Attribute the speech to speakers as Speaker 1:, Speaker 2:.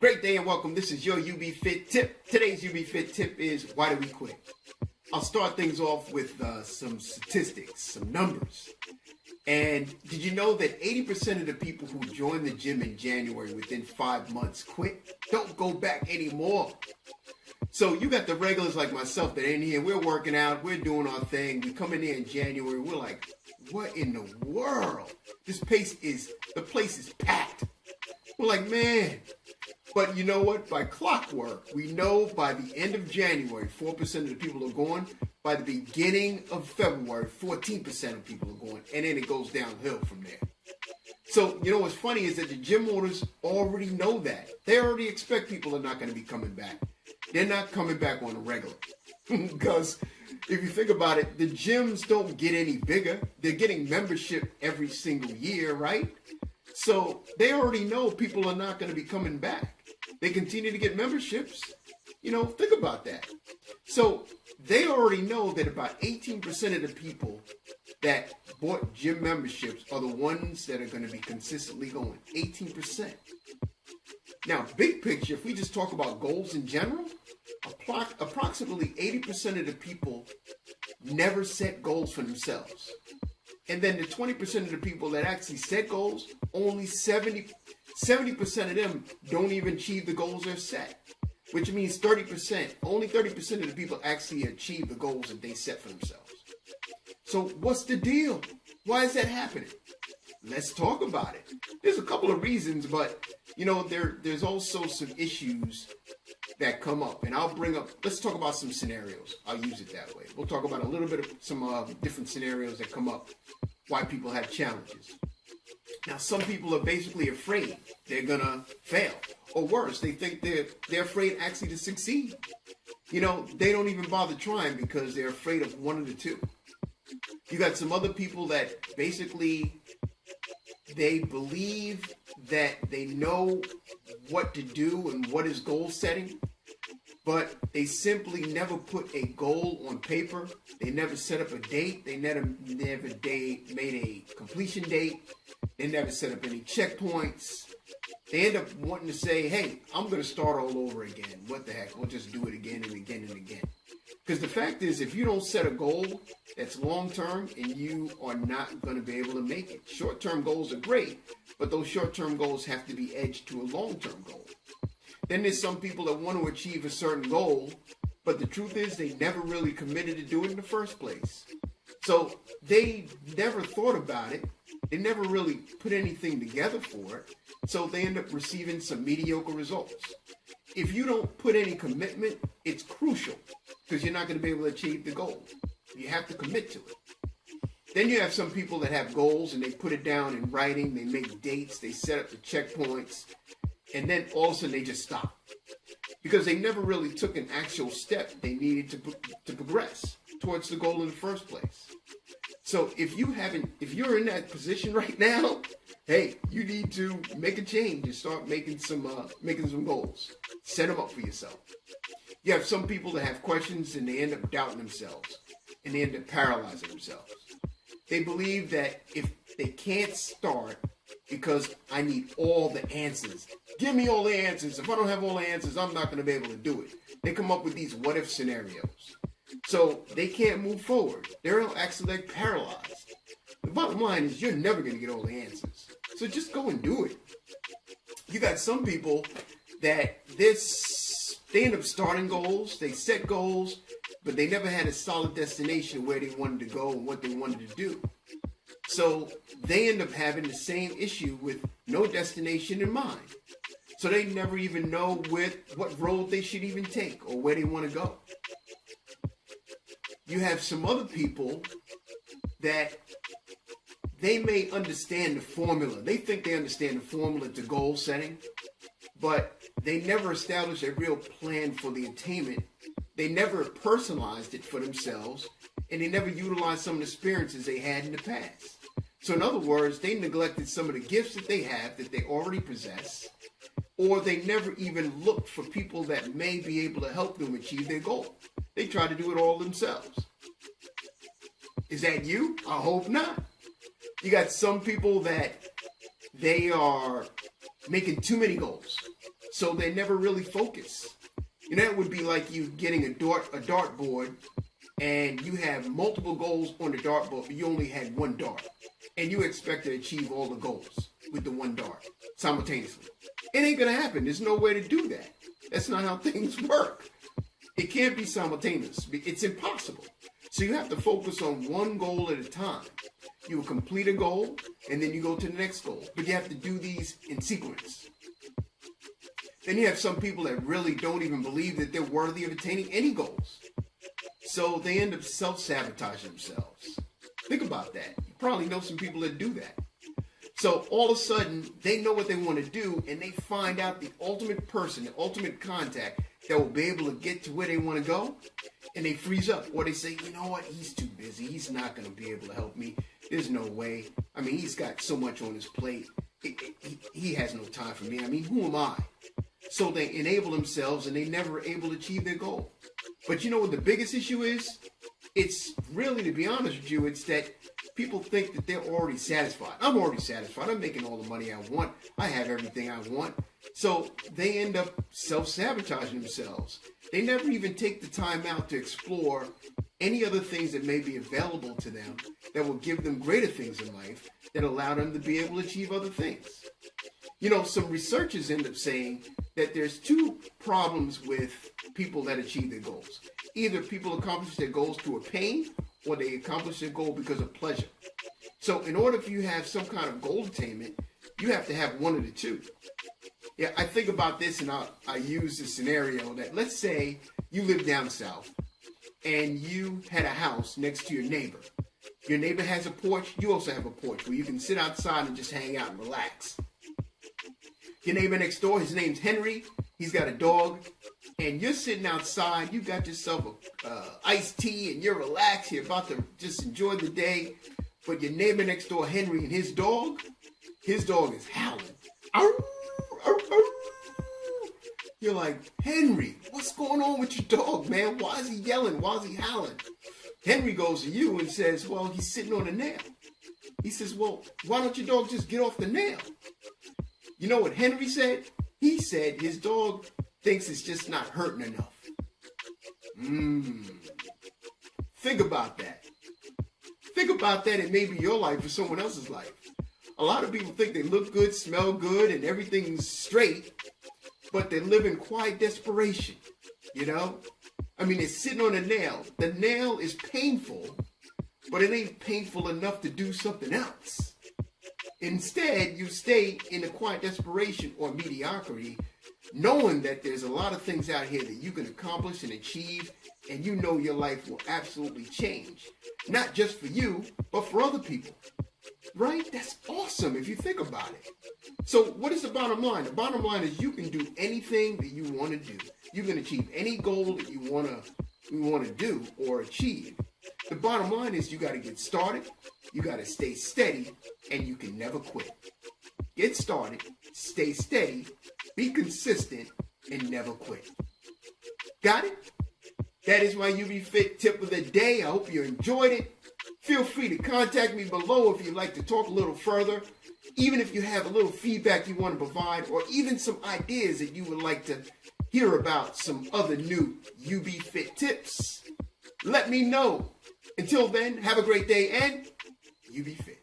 Speaker 1: Great day and welcome. This is your youbfit tip. Today's youbfit tip is why do we quit? I'll start things off with some statistics, some numbers. And did you know that 80% of the people who join the gym in January within 5 months quit? Don't go back anymore. So you got the regulars like myself that in here, we're working out, we're doing our thing. We come in here in January, we're like, what in the world? The place is packed. We're like, man. But you know what? By clockwork, we know by the end of January, 4% of the people are going. By the beginning of February, 14% of people are going. And then it goes downhill from there. So, you know what's funny is that the gym owners already know that. They already expect people are not going to be coming back. They're not coming back on the regular. Because if you think about it, the gyms don't get any bigger. They're getting membership every single year, right? So they already know people are not going to be coming back. They continue to get memberships. You know, think about that. So they already know that about 18% of the people that bought gym memberships are the ones that are going to be consistently going. 18%. Now, big picture, if we just talk about goals in general, approximately 80% of the people never set goals for themselves. And then the 20% of the people that actually set goals, only 70% of them don't even achieve the goals they're set. Which means only 30% of the people actually achieve the goals that they set for themselves. So what's the deal? Why is that happening? Let's talk about it. There's a couple of reasons, but you know, there's also some issues that come up. And let's talk about some scenarios. I'll use it that way. We'll talk about a little bit of some different scenarios that come up, why people have challenges. Now, some people are basically afraid they're gonna fail. Or worse, they think they're afraid actually to succeed. You know, they don't even bother trying because they're afraid of one of the two. You got some other people that basically they believe that they know what to do and what is goal setting, but they simply never put a goal on paper. They never set up a date. They never made a completion date. They never set up any checkpoints. They end up wanting to say, hey, I'm going to start all over again. What the heck? We'll just do it again and again and again. Because the fact is, if you don't set a goal that's long-term, and you are not going to be able to make it. Short-term goals are great, but those short-term goals have to be edged to a long-term goal. Then there's some people that want to achieve a certain goal, but the truth is they never really committed to do it in the first place. So they never thought about it. They never really put anything together for it. So they end up receiving some mediocre results. If you don't put any commitment, it's crucial because you're not going to be able to achieve the goal. You have to commit to it. Then you have some people that have goals and they put it down in writing. They make dates. They set up the checkpoints. And then all of a sudden they just stop because they never really took an actual step they needed to progress towards the goal in the first place. So if you're in that position right now, hey, you need to make a change and start making some goals. Set them up for yourself. You have some people that have questions and they end up doubting themselves and they end up paralyzing themselves. They believe that if they can't start because I need all the answers. Give me all the answers. If I don't have all the answers, I'm not going to be able to do it. They come up with these what-if scenarios. So they can't move forward. They're actually like paralyzed. The bottom line is you're never going to get all the answers. So just go and do it. You got some people that they end up starting goals, they set goals, but they never had a solid destination where they wanted to go and what they wanted to do. So they end up having the same issue with no destination in mind. So they never even know what road they should even take or where they want to go. You have some other people that they may understand the formula. They think they understand the formula to goal setting, but they never established a real plan for the attainment. They never personalized it for themselves, and they never utilized some of the experiences they had in the past. So in other words, they neglected some of the gifts that they have that they already possess, or they never even looked for people that may be able to help them achieve their goal. They try to do it all themselves. Is that you? I hope not. You got some people that they are making too many goals. So they never really focus. You know, it would be like you getting a dartboard, and you have multiple goals on the dartboard, but you only had one dart. And you expect to achieve all the goals with the one dart simultaneously. It ain't going to happen. There's no way to do that. That's not how things work. It can't be simultaneous. It's impossible. So you have to focus on one goal at a time. You will complete a goal, and then you go to the next goal. But you have to do these in sequence. Then you have some people that really don't even believe that they're worthy of attaining any goals. So they end up self-sabotaging themselves. Think about that. You probably know some people that do that. So all of a sudden, they know what they want to do, and they find out the ultimate person, the ultimate contact that will be able to get to where they want to go, and they freeze up. Or they say, you know what, he's too busy. He's not going to be able to help me. There's no way. I mean, he's got so much on his plate. He has no time for me. I mean, who am I? So they enable themselves, and they never able to achieve their goal. But you know what the biggest issue is? It's really, to be honest with you, it's that people think that they're already satisfied. I'm already satisfied. I'm making all the money I want. I have everything I want. So they end up self-sabotaging themselves. They never even take the time out to explore any other things that may be available to them that will give them greater things in life that allow them to be able to achieve other things. You know, some researchers end up saying that there's two problems with people that achieve their goals. Either people accomplish their goals through a pain, or they accomplish their goal because of pleasure. So in order for you to have some kind of goal attainment, you have to have one of the two. Yeah, I think about this, and I use the scenario that, let's say you live down south and you had a house next to your neighbor. Your neighbor has a porch. You also have a porch where you can sit outside and just hang out and relax. Your neighbor next door, his name's Henry. He's got a dog. And you're sitting outside. You got yourself a iced tea, and you're relaxed. You're about to just enjoy the day. But your neighbor next door, Henry, and his dog is howling. Arr, arr, arr. You're like, Henry, what's going on with your dog, man? Why is he yelling? Why is he howling? Henry goes to you and says, well, he's sitting on a nail. He says, well, why don't your dog just get off the nail? You know what Henry said? He said his dog thinks it's just not hurting enough. Think about that. Think about that in maybe your life or someone else's life. A lot of people think they look good, smell good, and everything's straight, but they live in quiet desperation, you know? I mean, they're sitting on a nail. The nail is painful, but it ain't painful enough to do something else. Instead, you stay in a quiet desperation or mediocrity, knowing that there's a lot of things out here that you can accomplish and achieve, and you know your life will absolutely change. Not just for you, but for other people. Right? That's awesome if you think about it. So what is the bottom line? The bottom line is you can do anything that you want to do. You can achieve any goal that you want to do or achieve. The bottom line is you got to get started, you got to stay steady, and you can never quit. Get started, stay steady, be consistent, and never quit. Got it? That is my youbfit tip of the day. I hope you enjoyed it. Feel free to contact me below if you'd like to talk a little further. Even if you have a little feedback you want to provide, or even some ideas that you would like to hear about some other new youbfit tips, let me know. Until then, have a great day and youbfit.